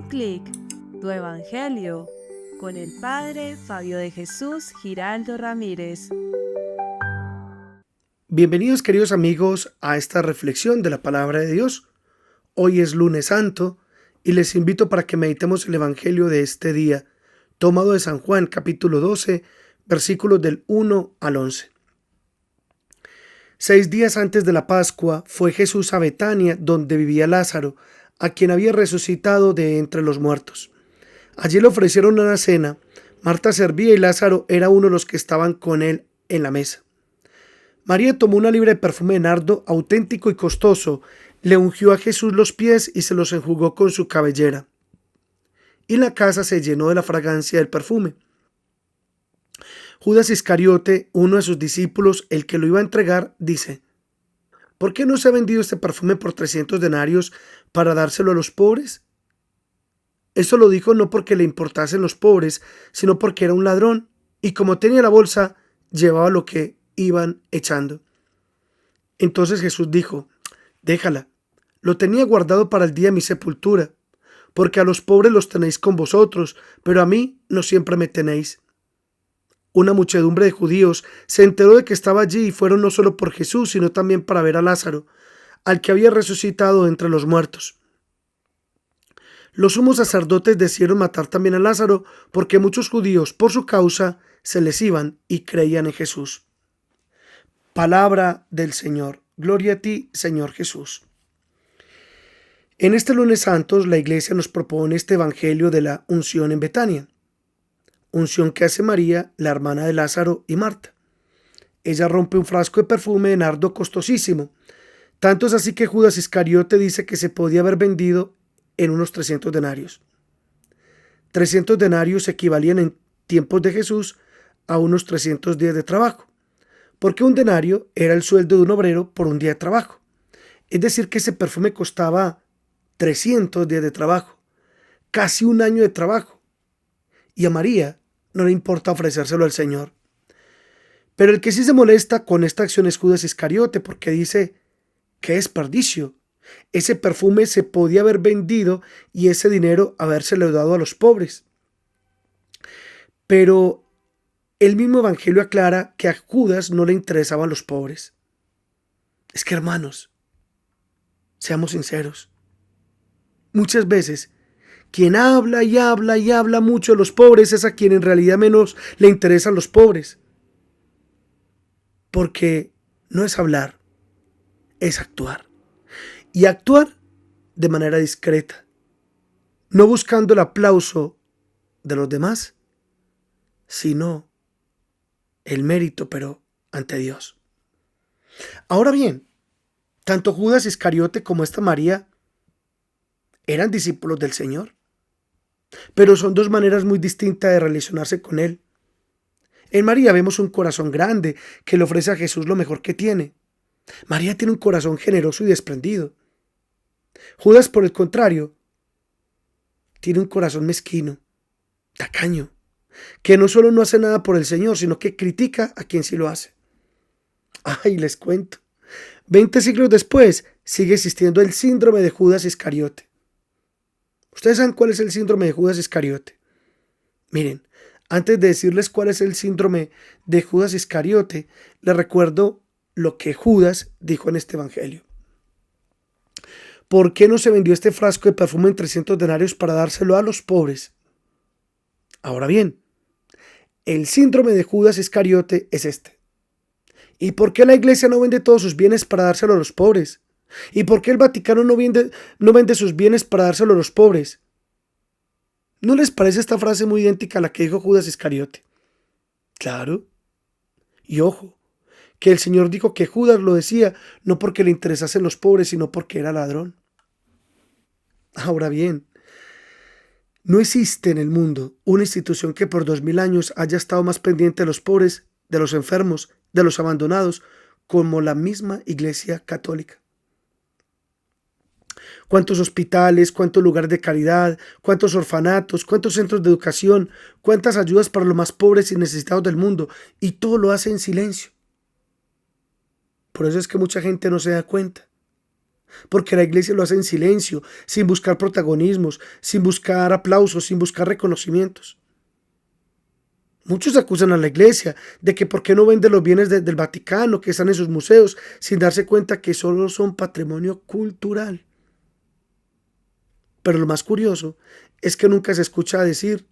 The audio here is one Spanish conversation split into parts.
un clic, tu evangelio, con el Padre Fabio de Jesús Giraldo Ramírez. Bienvenidos, queridos amigos, a esta reflexión de la palabra de Dios. Hoy es lunes santo y les invito para que meditemos el evangelio de este día, tomado de San Juan capítulo 12, versículos del 1 al 11. 6 días antes de la Pascua fue Jesús a Betania, donde vivía Lázaro, a quien había resucitado de entre los muertos. Allí le ofrecieron una cena. Marta servía y Lázaro era uno de los que estaban con él en la mesa. María tomó una libra de perfume de nardo auténtico y costoso, le ungió a Jesús los pies y se los enjugó con su cabellera. Y la casa se llenó de la fragancia del perfume. Judas Iscariote, uno de sus discípulos, el que lo iba a entregar, dice: ¿por qué no se ha vendido este perfume por 300 denarios para dárselo a los pobres? Eso lo dijo no porque le importasen los pobres, sino porque era un ladrón, y como tenía la bolsa, llevaba lo que iban echando. Entonces Jesús dijo: déjala, lo tenía guardado para el día de mi sepultura, porque a los pobres los tenéis con vosotros, pero a mí no siempre me tenéis. Una muchedumbre de judíos se enteró de que estaba allí y fueron no solo por Jesús, sino también para ver a Lázaro, al que había resucitado entre los muertos. Los sumos sacerdotes decidieron matar también a Lázaro, porque muchos judíos por su causa se les iban y creían en Jesús. Palabra del Señor. Gloria a ti, Señor Jesús. En este lunes santos, la Iglesia nos propone este evangelio de la unción en Betania. Unción que hace María, la hermana de Lázaro y Marta. Ella rompe un frasco de perfume de nardo costosísimo. Tanto es así que Judas Iscariote dice que se podía haber vendido en unos 300 denarios. 300 denarios equivalían en tiempos de Jesús a unos 300 días de trabajo, porque un denario era el sueldo de un obrero por un día de trabajo. Es decir, que ese perfume costaba 300 días de trabajo, casi un año de trabajo. Y a María no le importa ofrecérselo al Señor. Pero el que sí se molesta con esta acción es Judas Iscariote, porque dice: ¡qué desperdicio! Ese perfume se podía haber vendido y ese dinero habérselo dado a los pobres. Pero el mismo evangelio aclara que a Judas no le interesaban los pobres. Es que, hermanos, seamos sinceros. Muchas veces quien habla y habla y habla mucho de los pobres es a quien en realidad menos le interesan los pobres. Porque no es hablar, es actuar. Y actuar de manera discreta, no buscando el aplauso de los demás, sino el mérito, pero ante Dios. Ahora bien, tanto Judas Iscariote como esta María eran discípulos del Señor, pero son dos maneras muy distintas de relacionarse con Él. En María vemos un corazón grande que le ofrece a Jesús lo mejor que tiene. María tiene un corazón generoso y desprendido. Judas, por el contrario, tiene un corazón mezquino, tacaño, que no solo no hace nada por el Señor, sino que critica a quien sí lo hace. Ay, les cuento. 20 siglos después sigue existiendo el síndrome de Judas Iscariote. ¿Ustedes saben cuál es el síndrome de Judas Iscariote? Miren, antes de decirles cuál es el síndrome de Judas Iscariote, les recuerdo lo que Judas dijo en este evangelio. ¿Por qué no se vendió este frasco de perfume en 300 denarios para dárselo a los pobres? Ahora bien, el síndrome de Judas Iscariote es este. ¿Y por qué la iglesia no vende todos sus bienes para dárselo a los pobres? ¿Y por qué el Vaticano no vende sus bienes para dárselo a los pobres? ¿No les parece esta frase muy idéntica a la que dijo Judas Iscariote? Claro. Y ojo, que el Señor dijo que Judas lo decía no porque le interesasen los pobres, sino porque era ladrón. Ahora bien, no existe en el mundo una institución que por 2000 años haya estado más pendiente de los pobres, de los enfermos, de los abandonados, como la misma Iglesia Católica. ¿Cuántos hospitales, cuántos lugares de caridad, cuántos orfanatos, cuántos centros de educación, cuántas ayudas para los más pobres y necesitados del mundo? Y todo lo hace en silencio. Por eso es que mucha gente no se da cuenta. porque la iglesia lo hace en silencio, sin buscar protagonismos, sin buscar aplausos, sin buscar reconocimientos. Muchos acusan a la iglesia de que por qué no vende los bienes del Vaticano que están en sus museos, sin darse cuenta que solo son patrimonio cultural. Pero lo más curioso es que nunca se escucha decir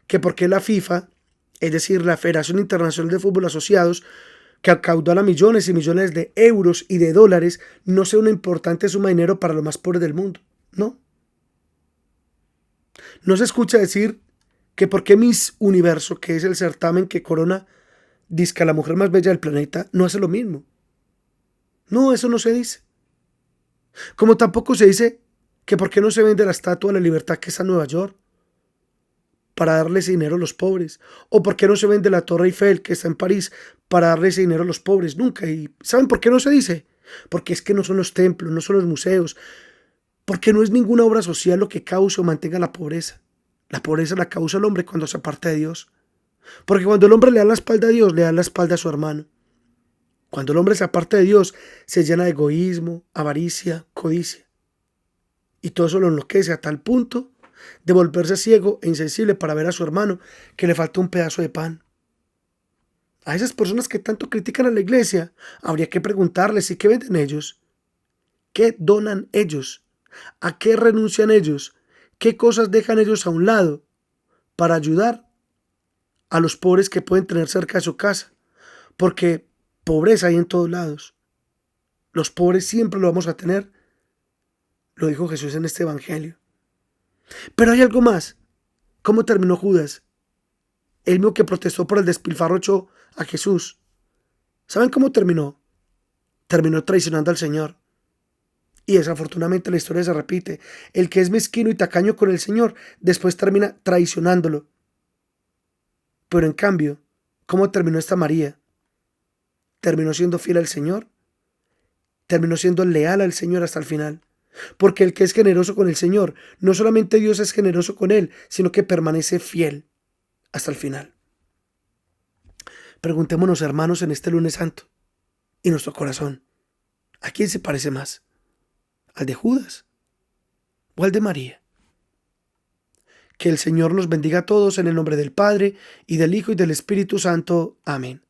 que por qué la FIFA, es decir, la Federación Internacional de Fútbol Asociados, que acaudala millones y millones de euros y de dólares, no sea una importante suma de dinero para los más pobres del mundo. No. No se escucha decir que por qué Miss Universo, que es el certamen que corona dizque a la mujer más bella del planeta, no hace lo mismo. No, eso no se dice. Como tampoco se dice que por qué no se vende la Estatua de la Libertad que está en Nueva York para darle ese dinero a los pobres. O por qué no se vende la Torre Eiffel que está en París para darle ese dinero a los pobres. Nunca. ¿Y saben por qué no se dice? Porque es que no son los templos, no son los museos. Porque no es ninguna obra social lo que cause o mantenga la pobreza. La pobreza la causa el hombre cuando se aparta de Dios. Porque cuando el hombre le da la espalda a Dios, le da la espalda a su hermano. Cuando el hombre se aparta de Dios, se llena de egoísmo, avaricia, codicia. Y todo eso lo enloquece a tal punto de volverse ciego e insensible para ver a su hermano que le falta un pedazo de pan. A esas personas que tanto critican a la iglesia, habría que preguntarles: ¿y qué venden ellos? ¿Qué donan ellos? ¿A qué renuncian ellos? ¿Qué cosas dejan ellos a un lado para ayudar a los pobres que pueden tener cerca de su casa? Porque pobreza hay en todos lados. Los pobres siempre lo vamos a tener. Lo dijo Jesús en este evangelio. Pero hay algo más. ¿Cómo terminó Judas? El mismo que protestó por el despilfarro hecho a Jesús. ¿Saben cómo terminó? Terminó traicionando al Señor. Y desafortunadamente la historia se repite. El que es mezquino y tacaño con el Señor, después termina traicionándolo. Pero en cambio, ¿cómo terminó esta María? Terminó siendo fiel al Señor. Terminó siendo leal al Señor hasta el final. Porque el que es generoso con el Señor, no solamente Dios es generoso con él, sino que permanece fiel hasta el final. Preguntémonos, hermanos, en este lunes santo y nuestro corazón, ¿a quién se parece más? ¿Al de Judas o al de María? Que el Señor nos bendiga a todos en el nombre del Padre, y del Hijo, y del Espíritu Santo. Amén.